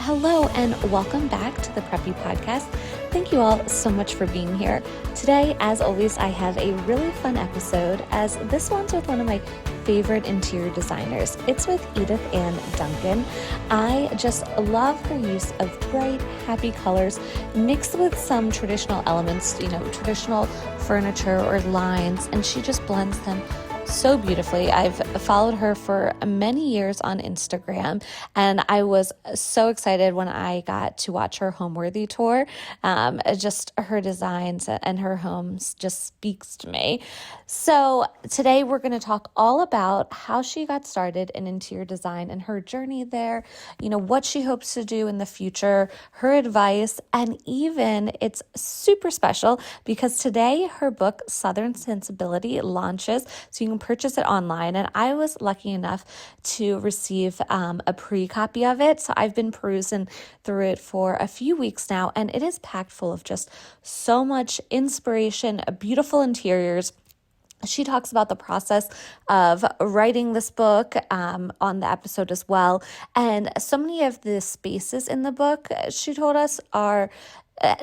Hello and welcome back to the Preppy podcast. Thank you all so much for being here. Today, as always, I have a really fun episode as this one's with one of my favorite interior designers. It's with Edith-Anne Duncan. I just love her use of bright, happy colors mixed with some traditional elements, traditional furniture or lines, and she just blends them so beautifully. I've followed her for many years on Instagram, and I was so excited when I got to watch her Homeworthy tour. Just her designs and her homes just speaks to me. So today we're going to talk all about how she got started in interior design and her journey there, what she hopes to do in the future, her advice, and even it's super special because today her book, Southern Sensibility, launches. So you can purchase it online, and I was lucky enough to receive a pre-copy of it. So I've been perusing through it for a few weeks now, and it is packed full of just so much inspiration, beautiful interiors. She talks about the process of writing this book on the episode as well. And so many of the spaces in the book, she told us, are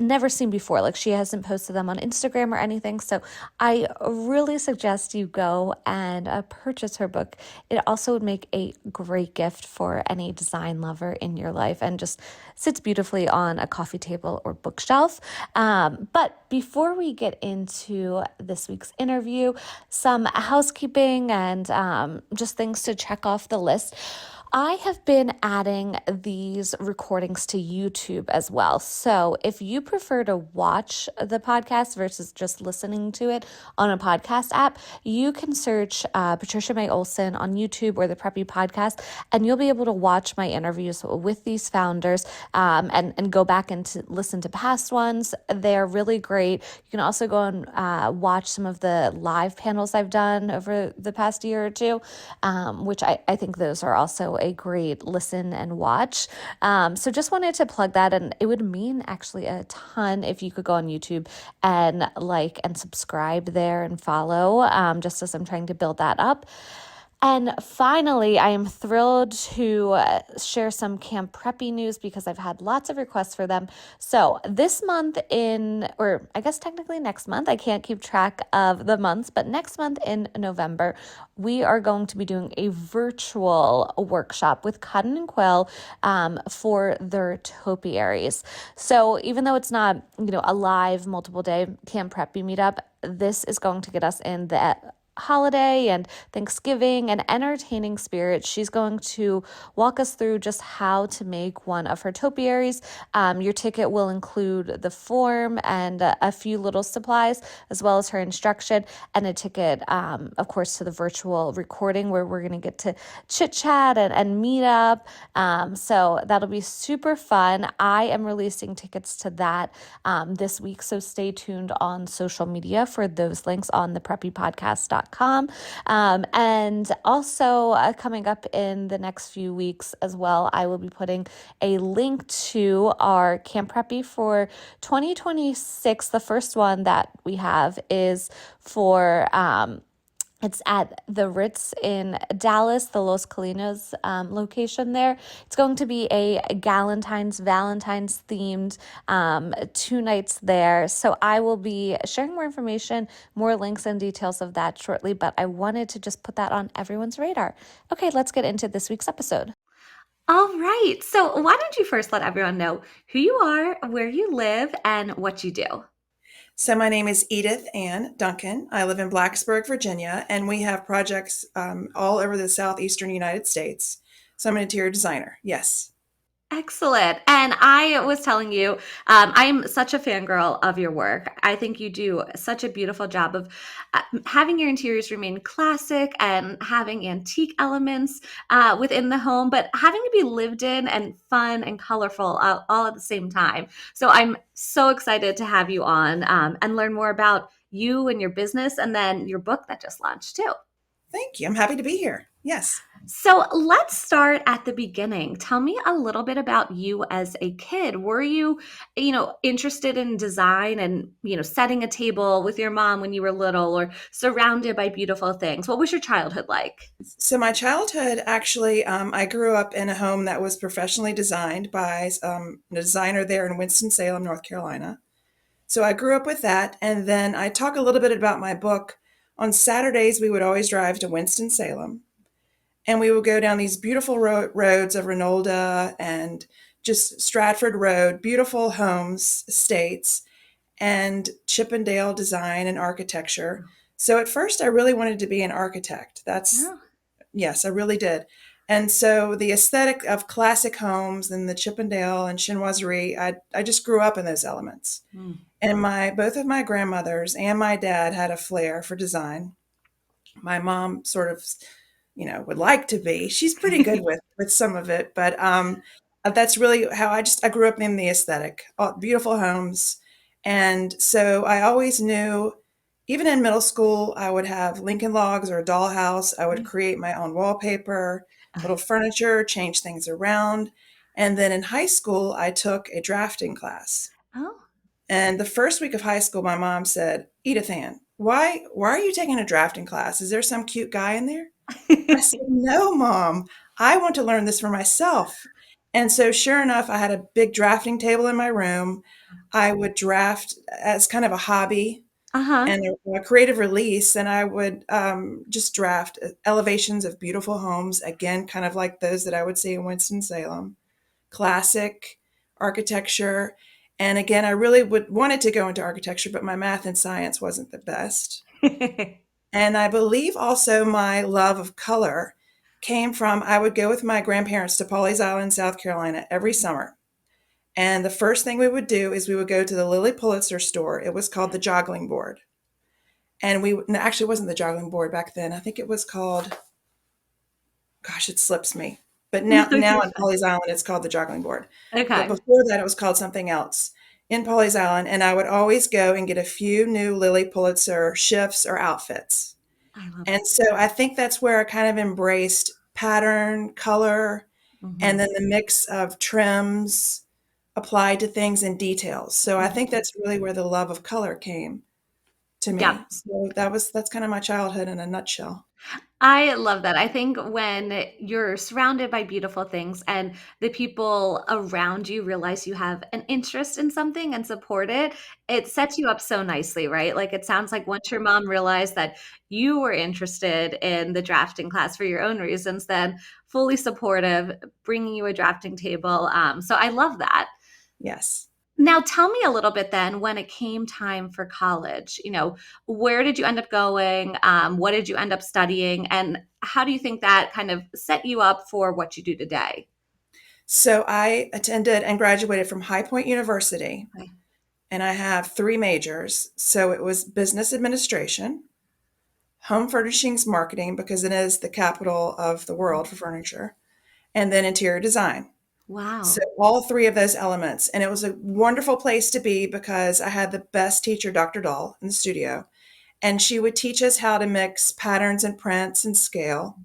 never seen before. Like, she hasn't posted them on Instagram or anything. So I really suggest you go and purchase her book. It also would make a great gift for any design lover in your life and just sits beautifully on a coffee table or bookshelf. But before we get into this week's interview, some housekeeping and just things to check off the list. I have been adding these recordings to YouTube as well. So if you prefer to watch the podcast versus just listening to it on a podcast app, you can search Patricia May Olson on YouTube or the Preppy podcast, and you'll be able to watch my interviews with these founders and go back and to listen to past ones. They're really great. You can also go and watch some of the live panels I've done over the past year or two, which I think those are also a great listen and watch. So just wanted to plug that, and it would mean actually a ton if you could go on YouTube and like and subscribe there and follow, just as I'm trying to build that up. And finally, I am thrilled to share some Camp Preppy news because I've had lots of requests for them. So this month or I guess technically next month, I can't keep track of the months, but next month in November, we are going to be doing a virtual workshop with Cotton and Quill for their topiaries. So even though it's not, a live multiple day Camp Preppy meetup, this is going to get us in the holiday and Thanksgiving and entertaining spirit. She's going to walk us through just how to make one of her topiaries. Your ticket will include the form and a few little supplies, as well as her instruction and a ticket, of course, to the virtual recording where we're going to get to chit chat and meet up. So that'll be super fun. I am releasing tickets to that this week, so stay tuned on social media for those links on the preppypodcast.com. And also coming up in the next few weeks as well, I will be putting a link to our Camp Preppy for 2026. The first one that we have is for it's at the Ritz in Dallas, the Los Colinas location there. It's going to be a Valentine's themed 2 nights there. So I will be sharing more information, more links and details of that shortly, but I wanted to just put that on everyone's radar. Okay, let's get into this week's episode. All right. So why don't you first let everyone know who you are, where you live, and what you do? So my name is Edith-Anne Duncan. I live in Blacksburg, Virginia, and we have projects all over the southeastern United States. So I'm an interior designer. Yes. Excellent. And I was telling you, I'm such a fangirl of your work. I think you do such a beautiful job of having your interiors remain classic and having antique elements within the home, but having to be lived in and fun and colorful all at the same time. So I'm so excited to have you on and learn more about you and your business and then your book that just launched too. Thank you. I'm happy to be here. Yes. So let's start at the beginning. Tell me a little bit about you as a kid. Were you, interested in design and, setting a table with your mom when you were little or surrounded by beautiful things? What was your childhood like? So my childhood, actually, I grew up in a home that was professionally designed by a designer there in Winston-Salem, North Carolina. So I grew up with that. And then I talk a little bit about my book. On Saturdays, we would always drive to Winston-Salem, and we would go down these beautiful roads of Renolda and just Stratford Road, beautiful homes, estates, and Chippendale design and architecture. So at first, I really wanted to be an architect. Oh. Yes, I really did. And so the aesthetic of classic homes and the Chippendale and chinoiserie, I just grew up in those elements. Mm. And my both of my grandmothers and my dad had a flair for design. My mom sort of, would like to be. She's pretty good with some of it, but that's really how I grew up in the aesthetic, beautiful homes, and so I always knew. Even in middle school, I would have Lincoln Logs or a dollhouse. I would create my own wallpaper, little furniture, change things around, and then in high school, I took a drafting class. Oh. And the first week of high school, my mom said, Edith-Anne, why are you taking a drafting class? Is there some cute guy in there? I said, no, mom, I want to learn this for myself. And so, sure enough, I had a big drafting table in my room. I would draft as kind of a hobby Uh-huh. and a creative release, and I would just draft elevations of beautiful homes, again, kind of like those that I would see in Winston-Salem, classic architecture. And again, I really would wanted to go into architecture, but my math and science wasn't the best. And I believe also my love of color came from I would go with my grandparents to Pawleys Island, South Carolina every summer. And the first thing we would do is we would go to the Lilly Pulitzer store. It was called the Joggling Board. And no, actually, it wasn't the Joggling Board back then. I think it was called, gosh, it slips me. But No, now you're on fine. Pawleys Island, it's called the Joggling Board. But Okay. before that, it was called something else in Pawleys Island. And I would always go and get a few new Lilly Pulitzer shifts or outfits. I love And so I think that's where I kind of embraced pattern, color, and Mhm. then the mix of trims applied to things and details. So I think Mhm. that's really where the love of color came to Yep. me. So that's kind of my childhood in a nutshell. I love that. I think when you're surrounded by beautiful things and the people around you realize you have an interest in something and support it, it sets you up so nicely, right? Like it sounds like once your mom realized that you were interested in the drafting class for your own reasons, then fully supportive, bringing you a drafting table. So I love that. Yes. Now tell me a little bit then when it came time for college, where did you end up going? What did you end up studying? And how do you think that kind of set you up for what you do today? So I attended and graduated from High Point University, Okay. and I have three majors. So it was business administration, home furnishings marketing, because it is the capital of the world for furniture, and then interior design. So Wow. all three of those elements. And it was a wonderful place to be because I had the best teacher, Dr. Dahl, in the studio. And she would teach us how to mix patterns and prints and scale.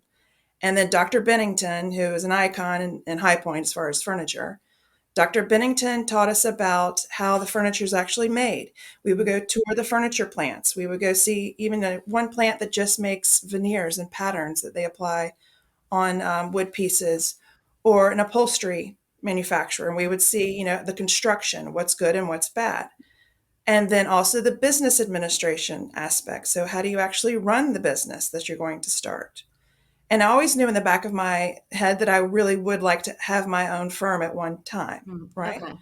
And then Dr. Bennington, who is an icon in High Point as far as furniture, Dr. Bennington taught us about how the furniture is actually made. We would go tour the furniture plants. We would go see even one plant that just makes veneers and patterns that they apply on wood pieces, or an upholstery manufacturer. And we would see, the construction, what's good and what's bad. And then also the business administration aspect. So, how do you actually run the business that you're going to start? And I always knew in the back of my head that I really would like to have my own firm at one time, right? Okay.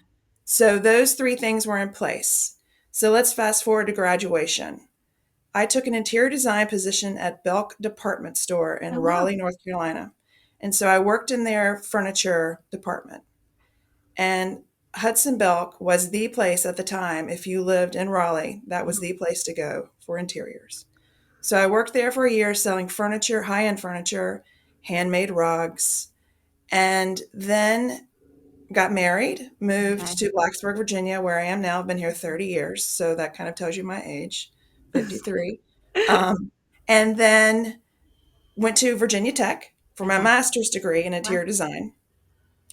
So, those three things were in place. So, let's fast forward to graduation. I took an interior design position at Belk Department Store in Oh, wow. Raleigh, North Carolina. And so I worked in their furniture department. And Hudson Belk was the place at the time, if you lived in Raleigh, that was the place to go for interiors. So I worked there for a year selling furniture, high end furniture, handmade rugs, and then got married, Okay. moved to Blacksburg, Virginia, where I am now. I've been here 30 years. So that kind of tells you my age, 53. Um, and then went to Virginia Tech for my Okay. master's degree in Wow. interior design.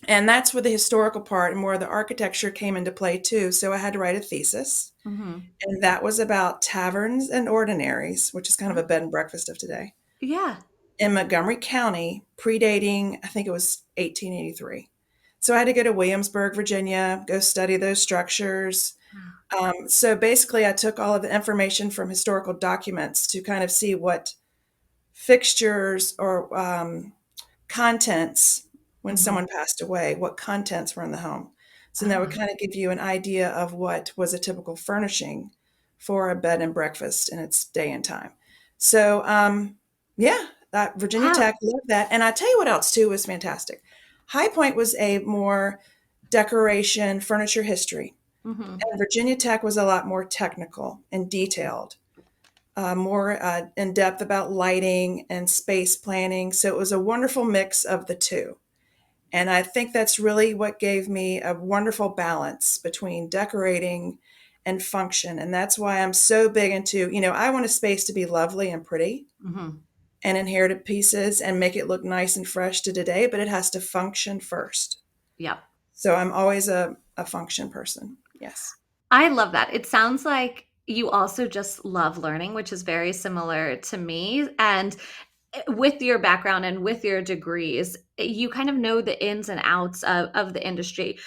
And that's where the historical part and more of the architecture came into play too. So I had to write a thesis, Mm-hmm. and that was about taverns and ordinaries, which is kind of a bed and breakfast of today, Yeah. in Montgomery County, predating, I think it was 1883. So I had to go to Williamsburg, Virginia, go study those structures. So basically, I took all of the information from historical documents to kind of see what fixtures or contents, when Mm-hmm. someone passed away, what contents were in the home. So that would Ah. kind of give you an idea of what was a typical furnishing for a bed and breakfast in its day and time. So, yeah, that Virginia Wow. Tech, loved that. And I tell you what else too was fantastic. High Point was a more decoration, furniture history, Mm-hmm. and Virginia Tech was a lot more technical and detailed, more in depth about lighting and space planning. So it was a wonderful mix of the two. And I think that's really what gave me a wonderful balance between decorating and function. And that's why I'm so big into, I want a space to be lovely and pretty Mm-hmm. and inherited pieces and make it look nice and fresh to today, but it has to function first. Yep. So I'm always a function person. Yes. I love that. It sounds like you also just love learning, which is very similar to me. And with your background and with your degrees, you kind of know the ins and outs of the industry.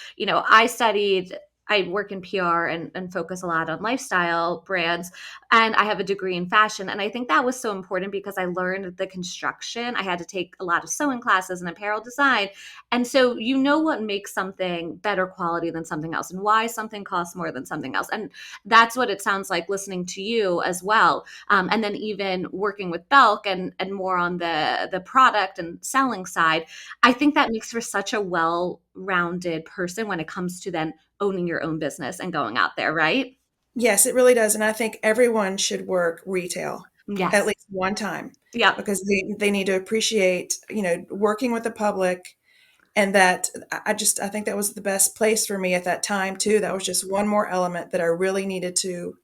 I work in PR and focus a lot on lifestyle brands. And I have a degree in fashion. And I think that was so important because I learned the construction. I had to take a lot of sewing classes and apparel design. And so you know what makes something better quality than something else and why something costs more than something else. And that's what it sounds like listening to you as well. And then even working with Belk and more on the product and selling side, I think that makes for such a well-rounded person when it comes to then owning your own business and going out there, right? Yes, it really does. And I think everyone should work retail at Yes. least one time Yep. because they need to appreciate, working with the public. And that I think that was the best place for me at that time too. That was just one more element that I really needed to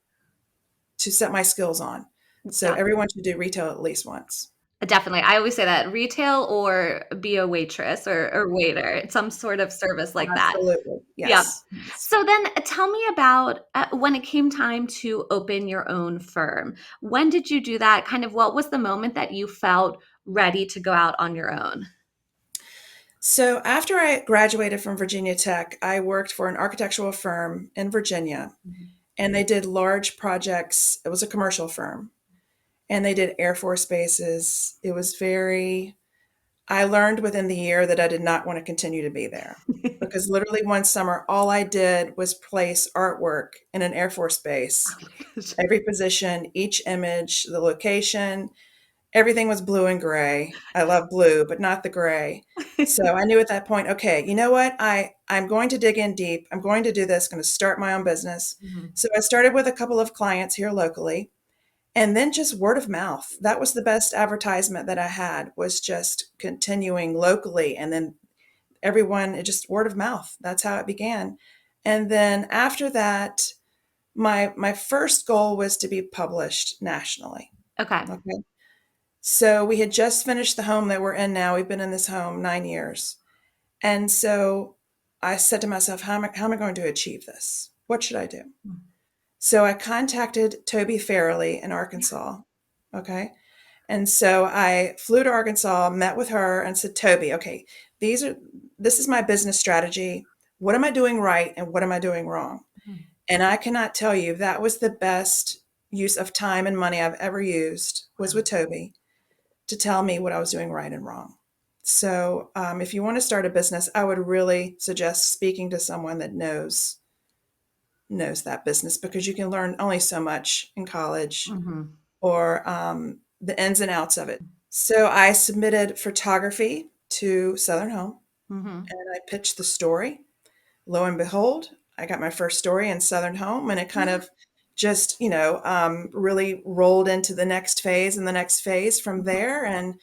set my skills on. So Yep. everyone should do retail at least once. Definitely. I always say that retail or be a waitress or waiter, some sort of service like that. Absolutely. Yep. Yes. Yes. So then tell me about when it came time to open your own firm. When did you do that? Kind of what was the moment that you felt ready to go out on your own? So after I graduated from Virginia Tech, I worked for an architectural firm in Virginia, Mhm. and they did large projects. It was a commercial firm, and they did Air Force bases. I learned within the year that I did not want to continue to be there because literally one summer, all I did was place artwork in an Air Force base, Oh my gosh. every position, each image, the location, everything was blue and gray. I love blue, but not the gray. So I knew at that point, okay, you know what? I'm going to dig in deep. I'm going to do this, going to start my own business. Mhm. So I started with a couple of clients here locally, and then just word of mouth. That was the best advertisement that I had, was just continuing locally, and then everyone, it just word of mouth. That's how it began. And then after that, my first goal was to be published nationally. Okay. Okay. So we had just finished the home that we're in now. We've been in this home 9 years. And so I said to myself, how am I going to achieve this? What should I do? Mm. So I contacted Toby Farrelly in Arkansas. Okay. And so I flew to Arkansas, met with her, and said, Toby, okay, this is my business strategy. What am I doing right and what am I doing wrong? Mhm. And I cannot tell you, that was the best use of time and money I've ever used, was Wow. with Toby, to tell me what I was doing right and wrong. So if you want to start a business, I would really suggest speaking to someone that knows that business, because you can learn only so much in college, Mhm. or the ins and outs of it. So I submitted photography to Southern Home, Mhm. and I pitched the story. Lo and behold, I got my first story in Southern Home, and it kind Yeah. of just, really rolled into the next phase and the next phase from Mhm. there, and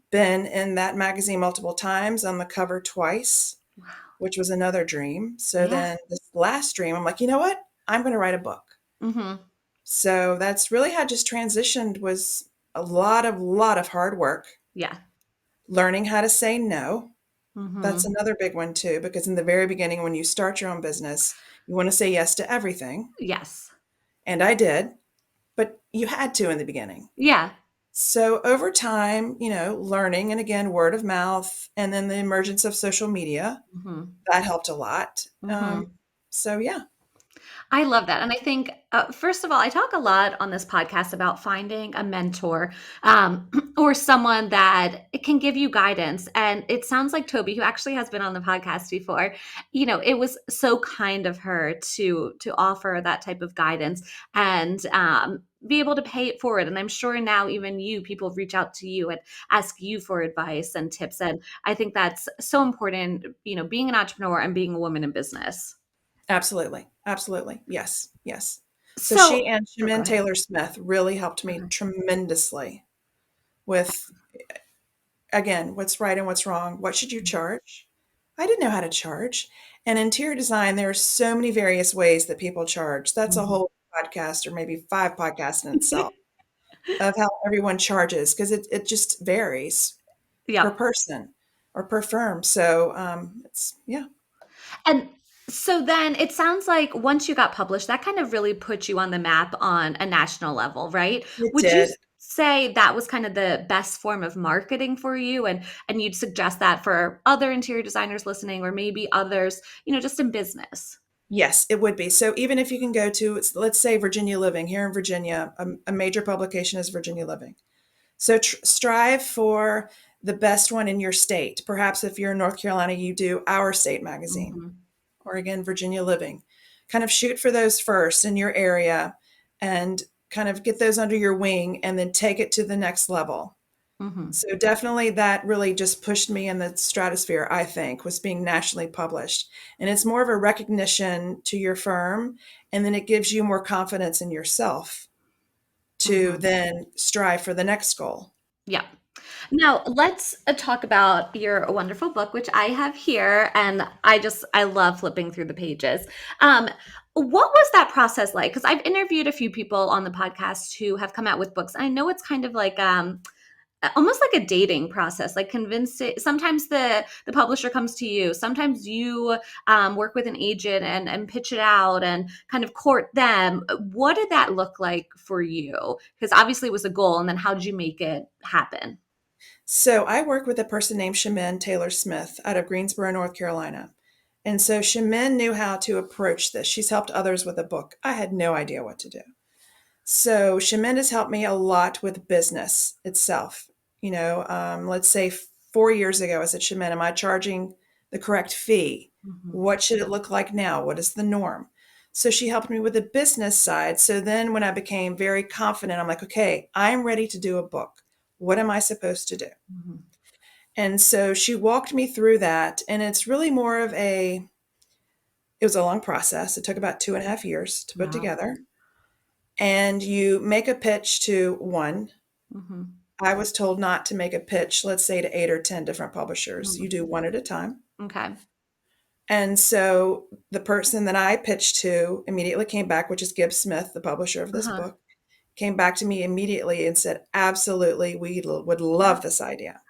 been in that magazine multiple times, on the cover twice, Wow. which was another dream. So Yeah. then this last dream, I'm like, you know what? I'm going to write a book. Mhm. So that's really how it just transitioned, was a lot of hard work. Yeah. learning how to say no. That's Mm-hmm. another big one too, because in the very beginning, when you start your own business, you want to say yes to everything. Yes. And I did, but you had to in the beginning. Yeah. So over time, learning and again, word of mouth, and then the emergence of social media, Mm-hmm. that helped a lot. Mm-hmm. So yeah, I love that. And I think, first of all, I talk a lot on this podcast about finding a mentor, or someone that can give you guidance. And it sounds like Toby, who actually has been on the podcast before, it was so kind of her to offer that type of guidance and be able to pay it forward. And I'm sure now even people reach out to you and ask you for advice and tips. And I think that's so important, being an entrepreneur and being a woman in business. absolutely. Absolutely. Yes. Yes. So she So, and oh, go Shaman ahead. Taylor Smith really helped me Okay. tremendously with, again, what's right and what's wrong. What should you charge? I didn't know how to charge. And interior design, there are so many various ways that people charge. That's a Mhm. whole podcast or maybe 5 podcasts in itself of how everyone charges because it just varies per Yep. person or per firm. So yeah, And so then it sounds like once you got published, that kind of really put you on the map on a national level, right? it Would you did. say that was kind of the best form of marketing for you, and you'd suggest that for other interior designers listening or maybe others, just in business? Yes, it would be. So even if you can go to, let's say Virginia Living here in Virginia, a major publication is Virginia Living. So strive for the best one in your state. Perhaps if you're in North Carolina, you do Our State magazine, Mhm. or again, Virginia Living. Kind of shoot for those first in your area and kind of get those under your wing and then take it to the next level. Mhm. So definitely that really just pushed me in the stratosphere, I think, was being nationally published. And it's more of a recognition to your firm, and then it gives you more confidence in yourself to Mhm. then strive for the next goal. Yeah. Now, let's talk about your wonderful book, which I have here, and I love flipping through the pages. Um, what was that process like? Because I've interviewed a few people on the podcast who have come out with books. I know it's kind of like almost like a dating process, like convincing. Sometimes the publisher comes to you. Sometimes you work with an agent and pitch it out and kind of court them. What did that look like for you? Because obviously it was a goal, and then how did you make it happen? So I work with a person named Shaman Taylor Smith out of Greensboro, North Carolina. And so Shaman knew how to approach this. She's helped others with a book. I had no idea what to do. So Shaman has helped me a lot with business itself. Let's say 4 years ago, I said, Shaman, am I charging the correct fee? Mhm. What should it look like now? What is the norm? So she helped me with the business side. So then when I became very confident, I'm like, okay, I'm ready to do a book. What am I supposed to do? Mhm. And so she walked me through that. And it's really more of it was a long process. It took about 2.5 years to put Wow. together. And you make a pitch to one. Mhm. I was told not to make a pitch, let's say to 8 or 10 different publishers. You Mhm. do one at a time. Okay. And so the person that I pitched to immediately came back, which is Gibbs Smith, the publisher of this Uh-huh. book, came back to me immediately and said, absolutely, we would love this idea.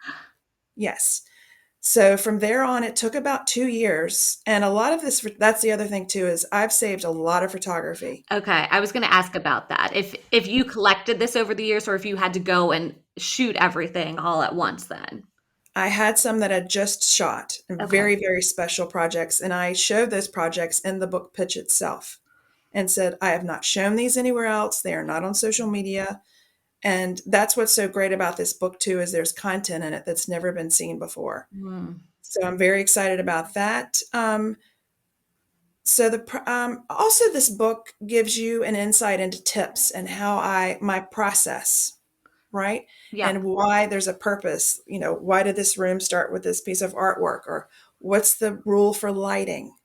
Yes. So from there on, it took about 2 years. And a lot of this, that's the other thing too, is I've saved a lot of photography. Okay, I was gonna ask about that. If you collected this over the years or if you had to go and shoot everything all at once then. I had some that I just shot, Okay. very, very special projects, and I showed those projects in the book pitch itself and said, I have not shown these anywhere else. They are not on social media. And that's what's so great about this book too, is there's content in it that's never been seen before. Mm. So I'm very excited about that. Also this book gives you an insight into tips and how my process, right? Yep. And why there's a purpose. Why did this room start with this piece of artwork? Or what's the rule for lighting?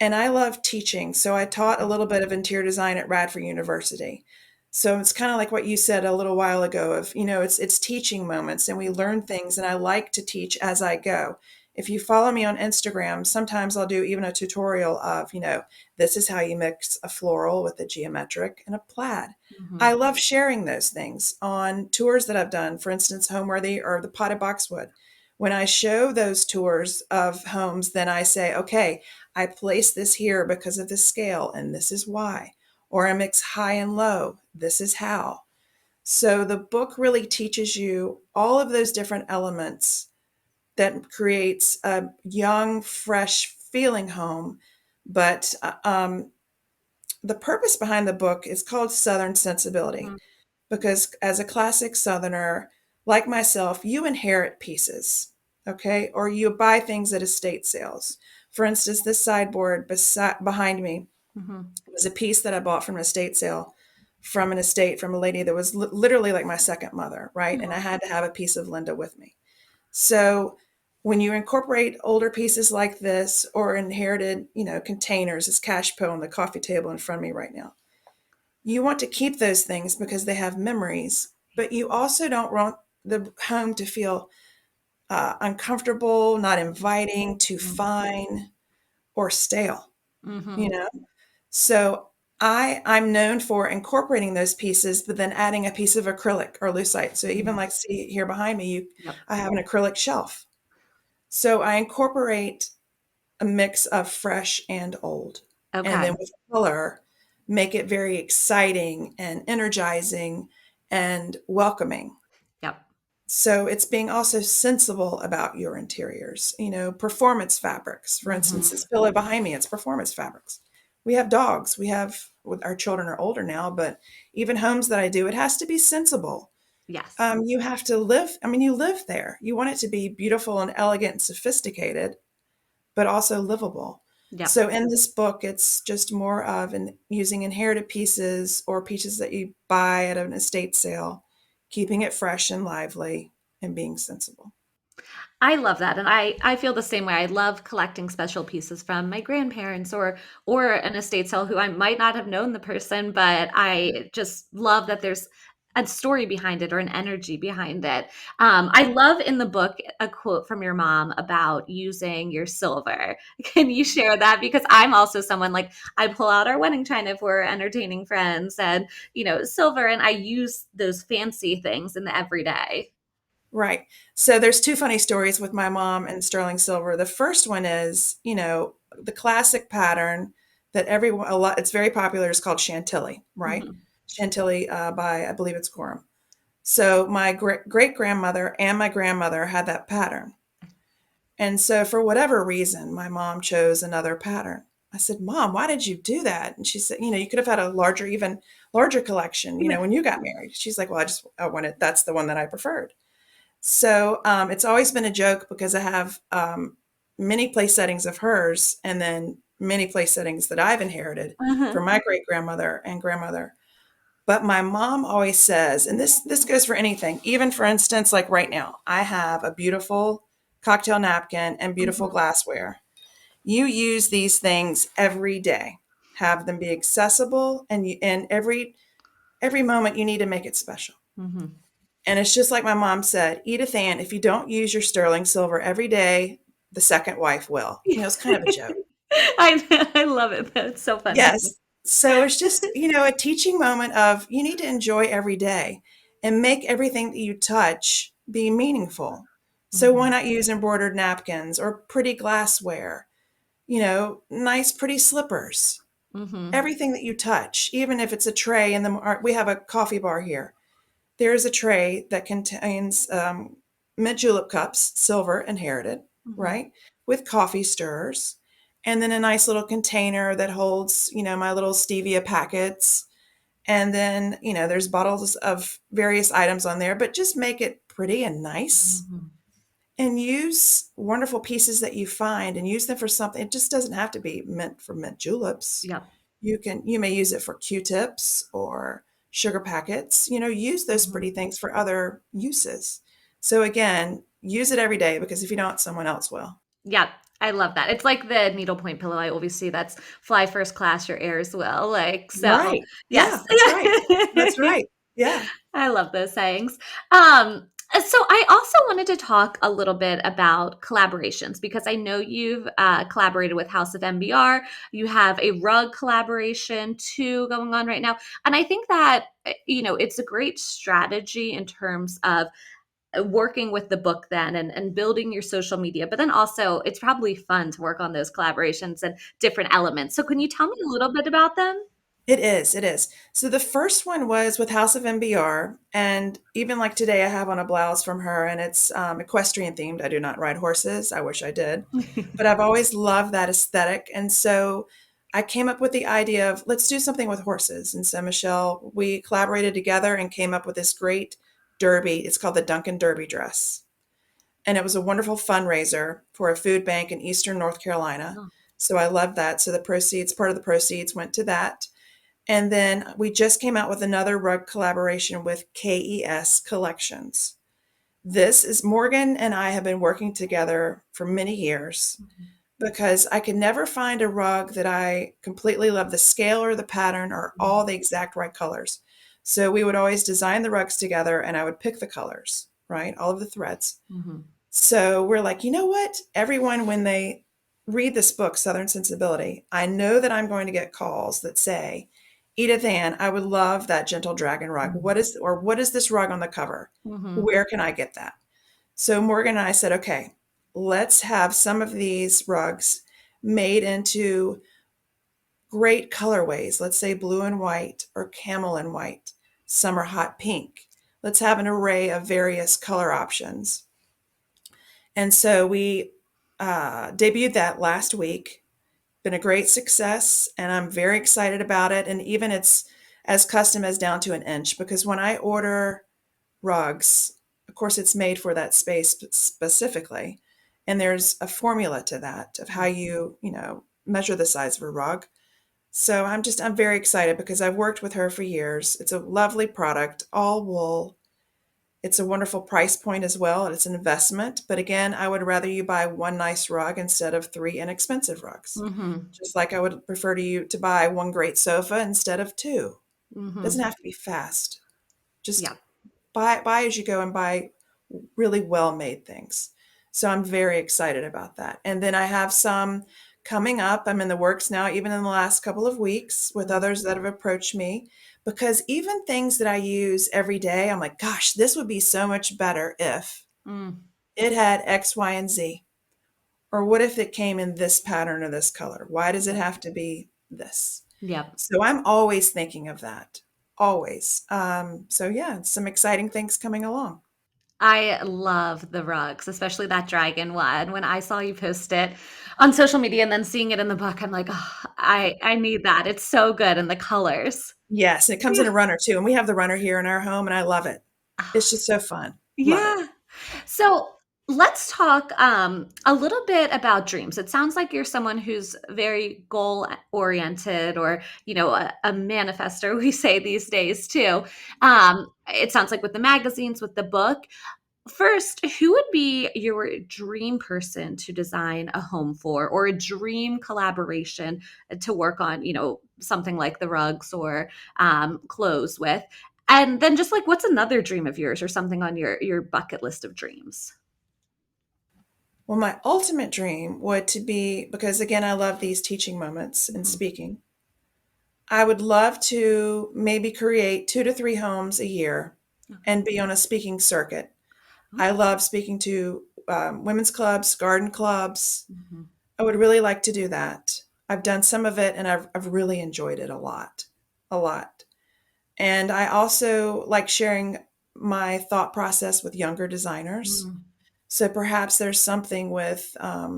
And I love teaching. So I taught a little bit of interior design at Radford University. So it's kind of like what you said a little while ago of, it's teaching moments and we learn things and I like to teach as I go. If you follow me on Instagram, sometimes I'll do even a tutorial of, this is how you mix a floral with a geometric and a plaid. Mm-hmm. I love sharing those things on tours that I've done, for instance, Homeworthy or the Potted Boxwood. When I show those tours of homes, then I say, okay, I place this here because of the scale, and this is why. Or I mix high and low, this is how. So the book really teaches you all of those different elements that creates a young, fresh feeling home. But the purpose behind the book is called Southern Sensibility because as a classic Southerner, like myself, you inherit pieces, okay? Or you buy things at estate sales. For instance, this sideboard behind me Mm-hmm. was a piece that I bought from an estate sale from an estate from a lady that was literally like my second mother, right? And I had to have a piece of Linda with me. So when you incorporate older pieces like this or inherited, containers, this cash po on the coffee table in front of me right now, you want to keep those things because they have memories, but you also don't want the home to feel uncomfortable, not inviting, too fine, or stale, Mm-hmm. you know? So I'm known for incorporating those pieces, but then adding a piece of acrylic or lucite. So even like see here behind me, Yep. I have an acrylic shelf. So I incorporate a mix of fresh and old. And Okay. then with color, make it very exciting and energizing and welcoming. Yep. So it's being also sensible about your interiors, performance fabrics. For instance, Mm-hmm. this pillow behind me, it's performance fabrics. We have dogs. Our children are older now, but even homes that I do, it has to be sensible. Yes. You have to live, you live there. You want it to be beautiful and elegant and sophisticated, but also livable. Yep. So in this book, it's just more of using inherited pieces or pieces that you buy at an estate sale, keeping it fresh and lively and being sensible. I love that, and I feel the same way. I love collecting special pieces from my grandparents or an estate sale who I might not have known the person, but I just love that there's a story behind it or an energy behind it. I love in the book a quote from your mom about using your silver. Can you share that? Because I'm also someone like I pull out our wedding china if we're entertaining friends and silver, and I use those fancy things in the everyday. Right. So there's two funny stories with my mom and sterling silver. The first one is, the classic pattern that everyone a lot it's very popular is called Chantilly, right? Mhm. Chantilly by I believe it's Gorham. So my great grandmother and my grandmother had that pattern. And so for whatever reason, my mom chose another pattern. I said, "Mom, why did you do that?" And she said, "You could have had a even larger collection, when you got married." She's like, "Well, I wanted, that's the one that I preferred." So it's always been a joke because I have many place settings of hers and then many place settings that I've inherited Uh-huh. from my great grandmother and grandmother. But my mom always says, and this goes for anything, even for instance, like right now, I have a beautiful cocktail napkin and beautiful Mhm. glassware. You use these things every day. Have them be accessible, and every moment you need to make it special. Mhm. And it's just like my mom said, Edith-Anne, if you don't use your sterling silver every day, the second wife will. It's kind of a joke. I love it. That's so funny. Yes. So it's just, a teaching moment of you need to enjoy every day and make everything that you touch be meaningful. So why Mhm. not use embroidered napkins or pretty glassware, nice, pretty slippers, Mhm. everything that you touch, even if it's a tray in we have a coffee bar here. There's a tray that contains mint julep cups, silver inherited, Mhm. right, with coffee stirrers, and then a nice little container that holds, my little stevia packets. And then, there's bottles of various items on there, but just make it pretty and nice Mhm. and use wonderful pieces that you find and use them for something. It just doesn't have to be meant for mint juleps. Yep. You may use it for Q-tips or sugar packets. Use those Mhm. pretty things for other uses. So again, use it every day because if you don't, someone else will. Yep. I love that. It's like the needlepoint pillow I always see that's fly first class, your heirs will. Like, so Right. yes. Yeah, that's right. That's right. Yeah. I love those sayings. Um, So I also wanted to talk a little bit about collaborations because I know you've collaborated with House of MBR. You have a rug collaboration too going on right now, and I think that it's a great strategy in terms of working with the book then and building your social media. But then also, it's probably fun to work on those collaborations and different elements. So can you tell me a little bit about them? It is, it is. So the first one was with House of MBR, and even like today, I have on a blouse from her, and it's equestrian themed. I do not ride horses. I wish I did, but I've always loved that aesthetic, and so I came up with the idea of let's do something with horses. And so Michelle, we collaborated together and came up with this great derby. It's called the Duncan Derby dress, and it was a wonderful fundraiser for a food bank in Eastern North Carolina. Oh. So I love that. So the proceeds, part of the proceeds, went to that. And then we just came out with another rug collaboration with KES Collections. This is Morgan and I have been working together for many years because I could never find a rug that I completely love the scale or the pattern or all the exact right colors. So we would always design the rugs together and I would pick the colors, right? All of the threads. Mhm. So we're like, you know what? Everyone, when they read this book, Southern Sensibility, I know that I'm going to get calls that say, Edith-Anne, I would love that gentle dragon rug. What is this rug on the cover? Mhm. Where can I get that? So Morgan and I said, okay, let's have some of these rugs made into great colorways. Let's say blue and white or camel and white. Some are hot pink. Let's have an array of various color options. And so we debuted that last week. Been a great success, and I'm very excited about it. And even it's as custom as down to an inch because when I order rugs, of course, it's made for that space specifically. And there's a formula to that of how you measure the size of a rug. So I'm very excited because I've worked with her for years. It's a lovely product, all wool. It's a wonderful price point as well. It's an investment. But again, I would rather you buy one nice rug instead of three inexpensive rugs. Mhm. Just like I would prefer to you to buy one great sofa instead of two. Doesn't Mhm. have to be fast. Just Yeah. buy as you go and buy really well made things. So I'm very excited about that. And then I have some coming up. I'm in the works now, even in the last couple of weeks with Mm. others that have approached me. Because even things that I use every day, I'm like, gosh, this would be so much better if Mm. it had X, Y, and Z. Or what if it came in this pattern or this color? Why does it Yep. have to be this? Yep. So I'm always thinking of that, always. So yeah, some exciting things coming along. I love the rugs, especially that dragon one. When I saw you post it on social media and then seeing it in the book, I'm like, "Oh, I need that." It's so good and the colors. Yes, it comes in Yeah. a runner too, and we have the runner here in our home, and I love it. It's just so fun. Love it. Yeah. So let's talk a little bit about dreams. It sounds like you're someone who's very goal oriented or, a manifester, we say these days too. It sounds like with the magazines, with the book. First, who would be your dream person to design a home for or a dream collaboration to work on, something like the rugs or clothes with? And then just like what's another dream of yours or something on your bucket list of dreams? Well, my ultimate dream would to be because again, I love these teaching moments and Mhm. speaking. I would love to maybe create 2 to 3 homes a year Okay. and be on a speaking circuit. I Okay. love speaking to, women's clubs, garden clubs. Mhm. I would really like to do that. I've done some of it, and I've really enjoyed it a lot, a lot. And I also like sharing my thought process with younger designers. Mm. So perhaps there's something with, I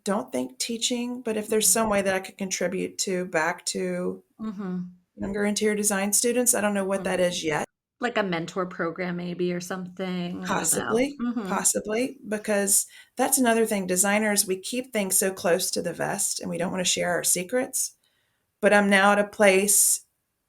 don't think teaching, but if there's Mhm. some way that I could contribute to back to Mhm. younger interior design students, I don't know what Mhm. that is yet. Like a mentor program maybe or something. I don't know. Possibly, Mhm. possibly, because that's another thing. Designers, we keep things so close to the vest and we don't want to share our secrets. But I'm now at a place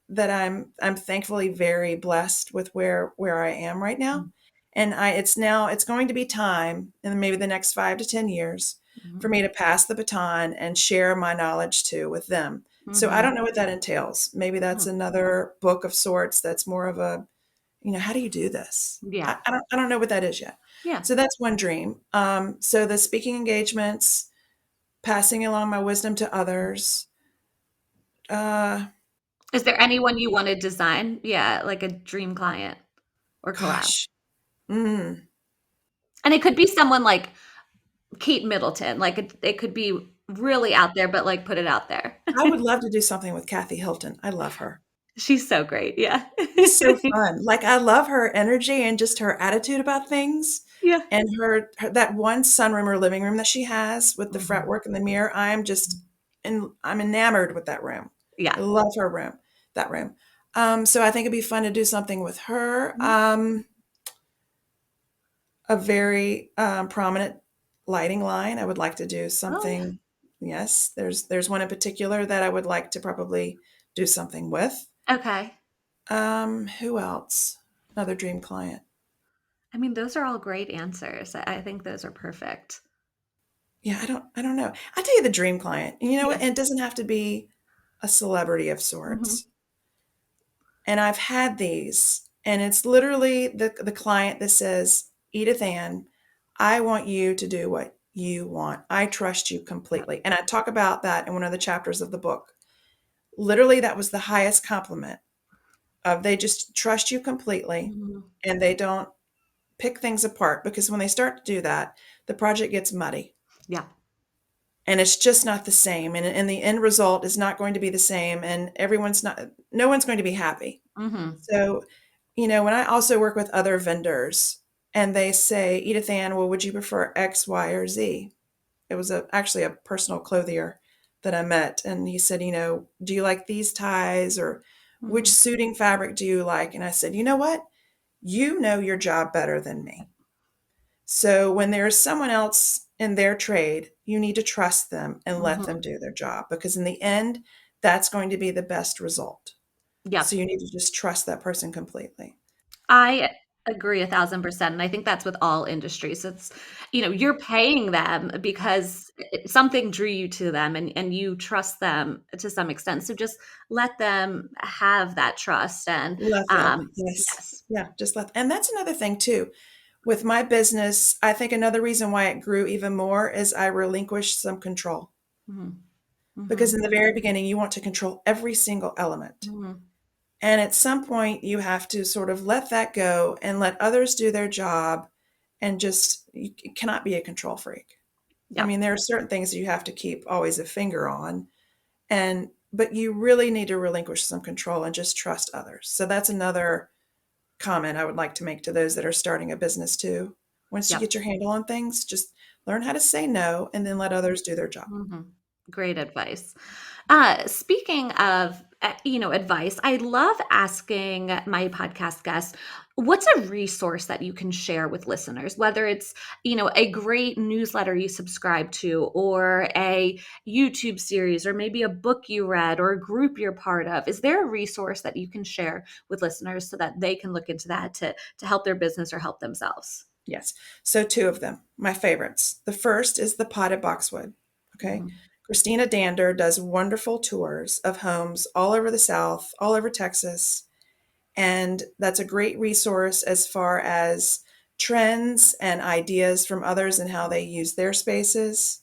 that I'm thankfully very blessed with where I am right now. And it's going to be time in maybe the next 5 to 10 years for Mhm. me to pass the baton and share my knowledge too with them. So I Mhm. don't know what that entails. Maybe that's Mhm. another book of sorts that's more of a how do you do this? Yeah. I don't know what that is yet. Yeah. So that's one dream. So the speaking engagements, passing along my wisdom to others. Uh, Is there anyone you want to design? Yeah, like a dream client or collab. gosh, mm, And it could be someone like Kate Middleton. Like it could be really out there, but like put it out there. I would love to do something with Kathy Hilton. I love her. She's so great. Yeah. She's so fun. Like, I love her energy and just her attitude about things, Yeah. and her that one sunroom or living room that she has with the Mhm. fretwork and the mirror. I'm enamored with that room. I Yeah. love her room, that room. So I think it'd be fun to do something with her. Mhm. A very prominent lighting line. I would like to do Oh, yeah. something. Yes, there's one in particular that I would like to probably do something with. Okay. Who else? Another dream client. I mean, those are all great answers. I think those are perfect. Yeah, I don't know. I tell you the dream client. You know Yeah. what? It doesn't have to be a celebrity of Mhm. sorts. And I've had these, and it's literally the client that says, Edith-Anne, I want you to do what you want. I trust you Yep. completely. And I talk about that in one of the chapters of the book. Literally, that was the highest compliment of they just trust you completely, Mhm. and they don't pick things apart, because when they start to do that, the project gets muddy. Yeah. And it's just not the same, and the end result is not going to be the same, and no one's going to be happy. Mhm. So, when I also work with other vendors and they say, Edith Ann, well, would you prefer X, Y, or Z? It was actually a personal clothier that I met. And he said, do you like these ties, or which Mhm. suiting fabric do you like? And I said, you know what? You know your job better than me. So when there's someone else in their trade, you need to trust them and let them Mhm. do their job, because in the end, that's going to be the best result. So Yep. you need to just trust that person completely. I agree 1,000%, and I think that's with all industries. You're paying them because something drew you to them and you trust them to some extent. So just let them have that trust and, Let them, yes. yes. Yeah, just and that's another thing too. With my business, I think another reason why it grew even more is I relinquished some control. Mhm. Because Mhm. in the very beginning, you want to control every single element. Mhm. And at some point, you have to sort of let that go and let others do their job, and just, you cannot be a control freak. I Yep. mean, there are certain things that you have to keep always a finger on, but you really need to relinquish some control and just trust others. So that's another comment I would like to make to those that are starting a business too. Once you Yep. get your handle on things, just learn how to say no and then let others do their job. Mhm. Great advice. Speaking of, advice, I love asking my podcast guests, what's a resource that you can share with listeners, whether it's, a great newsletter you subscribe to, or a YouTube series, or maybe a book you read, or a group you're part of. Is there a resource that you can share with listeners so that they can look into that to help their business or help themselves? Yes. So two of them, my favorites. The first is the potted boxwood. Okay. Mhm. Christina Dander does wonderful tours of homes all over the South, all over Texas. And that's a great resource as far as trends and ideas from others and how they use their spaces,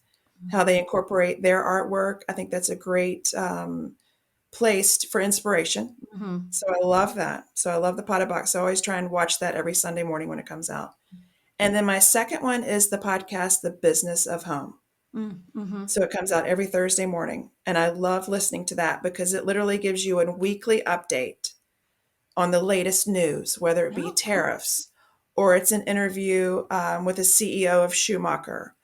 how they incorporate their artwork. I think that's a great place for inspiration. Mhm. So I love that. So I love the potted box. I always try and watch that every Sunday morning when it comes out. And then my second one is the podcast, The Business of Home. Mm, mhm. So it comes out every Thursday morning. And I love listening to that because it literally gives you a weekly update on the latest news, whether it be Oh, cool. tariffs, or it's an interview with the CEO of Schumacher,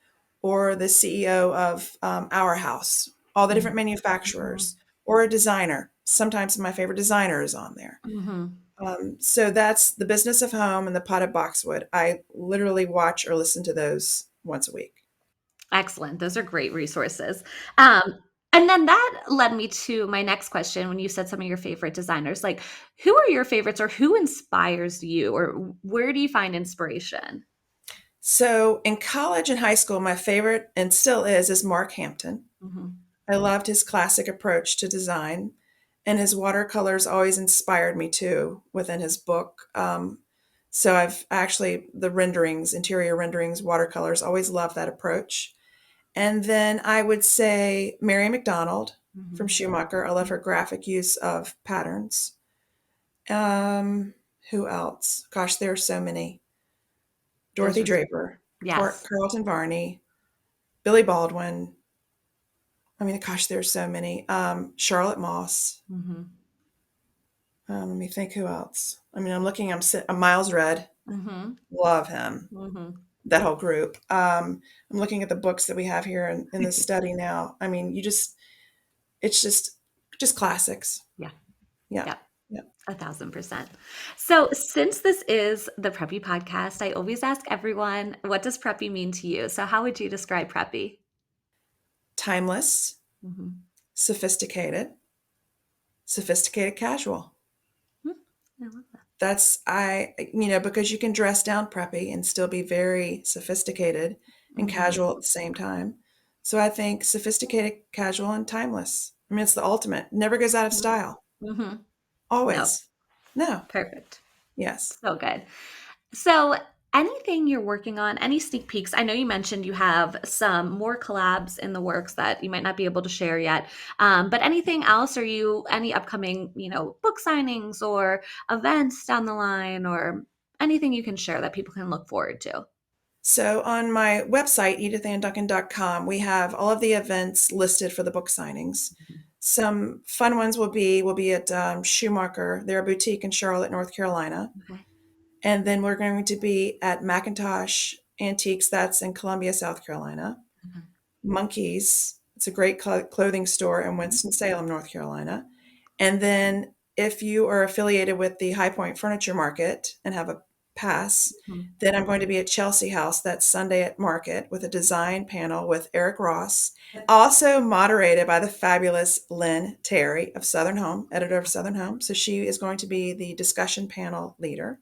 or the CEO of Our House, all the different Mhm. manufacturers, or a designer. Sometimes my favorite designer is on there. Mhm. So that's The Business of Home and the Potted Boxwood. I literally watch or listen to those once a week. Excellent. Those are great resources. Um, and then that led me to my next question when you said some of your favorite designers. Like, who are your favorites or who inspires you or where do you find inspiration? So in college and high school, my favorite, and still is Mark Hampton. Mhm. I loved his classic approach to design. and his watercolors always inspired me too within his book. So I've actually the renderings, interior renderings, watercolors, always loved that approach. And then I would say Mary McDonald from Mhm. Schumacher. I love her graphic use of patterns. Um, who else? Gosh, there are so many. Those Dorothy are, Draper, yes. Carlton Varney, Billy Baldwin. I mean, gosh, there's so many. Charlotte Moss. Mhm. Let me think who else. I mean, I'm Miles Red. Mhm. Love him. Mhm. That whole group. I'm looking at the books that we have here in the study now. I mean, it's just classics. Yeah. Yeah. Yep. Yeah. 1,000%. So, since this is the Preppy podcast, I always ask everyone, what does Preppy mean to you? So, how would you describe Preppy? Timeless, Mhm. sophisticated, sophisticated casual. Hmm, I love that. Because you can dress down preppy and still be very sophisticated and Mhm. casual at the same time. So I think sophisticated, casual, and timeless. I mean, it's the ultimate. Never goes out of Mhm. style. Mhm. No, Always. No. perfect. Yes. So good. So, anything you're working on, any sneak peeks? I know you mentioned you have some more collabs in the works that you might not be able to share yet. But anything else? Are you any upcoming, book signings or events down the line, or anything you can share that people can look forward to? So on my website, edith-anne-duncan.com, we have all of the events listed for the book signings. Some fun ones will be at Schumacher, their boutique in Charlotte, North Carolina. Okay. And then we're going to be at Macintosh Antiques, that's in Columbia, South Carolina. Okay. Monkeys, it's a great clothing store in Winston-Salem, North Carolina. And then if you are affiliated with the High Point Furniture Market and have a pass, Mhm. then I'm going to be at Chelsea House that Sunday at Market with a design panel with Eric Ross, also moderated by the fabulous Lynn Terry of Southern Home, editor of Southern Home. So she is going to be the discussion panel leader.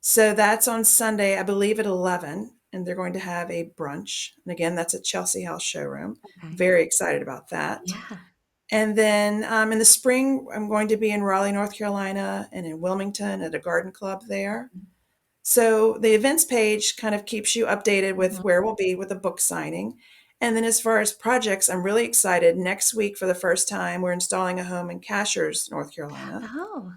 So that's on Sunday, I believe at 11, and they're going to have a brunch. And again, that's at Chelsea House Showroom. Okay. Very excited about that. Yeah. And then in the spring, I'm going to be in Raleigh, North Carolina, and in Wilmington at a garden club there. So the events page kind of keeps you updated with Mhm. where we'll be with the book signing. And then as far as projects, I'm really excited. Next week, for the first time, we're installing a home in Cashers, North Carolina. Oh.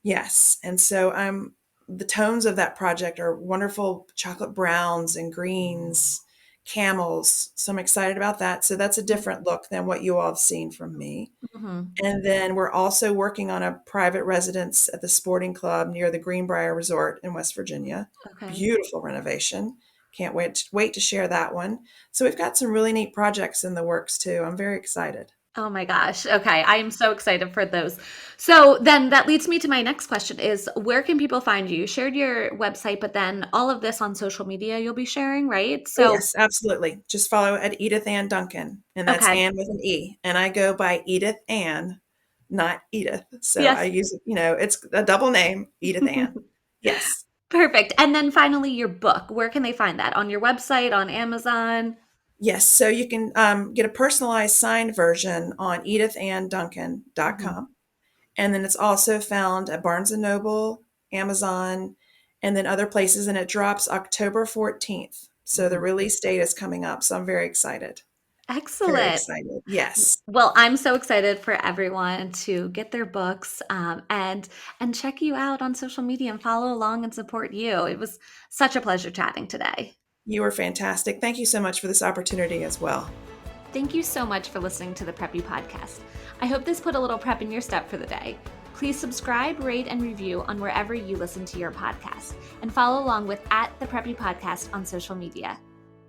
Yes. And so the tones of that project are wonderful chocolate browns and greens, camels. So I'm excited about that. So that's a different look than what you all have seen from me. Mhm. And then we're also working on a private residence at the sporting club near the Greenbrier Resort in West Virginia. Okay. Beautiful renovation. Can't wait to share that one. So we've got some really neat projects in the works too. I'm very excited. Oh my gosh. Okay. I am so excited for those. So then that leads me to my next question is where can people find you? You shared your website, but then all of this on social media you'll be sharing, right? Oh, So, yes, absolutely. Just follow at Edith-Anne Duncan, and that's okay. Anne with an E. And I go by Edith-Anne, not Edith. So I Yes. use, it's a double name, Edith-Anne. Yes. Perfect. And then finally, your book. Where can they find that? On your website, on Amazon? Yes. So you can get a personalized signed version on Mhm. edithannduncan.com. And then it's also found at Barnes& and Noble, Amazon, and then other places. And it drops October 14th. So the Mhm. release date is coming up. So I'm very excited. Very Excellent. excited. Yes. Well, I'm so excited for everyone to get their books and check you out on social media and follow along and support you. It was such a pleasure chatting today. You were fantastic. Thank you so much for this opportunity as well. Thank you so much for listening to the Preppy Podcast. I hope this put a little prep in your step for the day. Please subscribe, rate, and review on wherever you listen to your podcast, and follow along with @the Preppy Podcast on social media.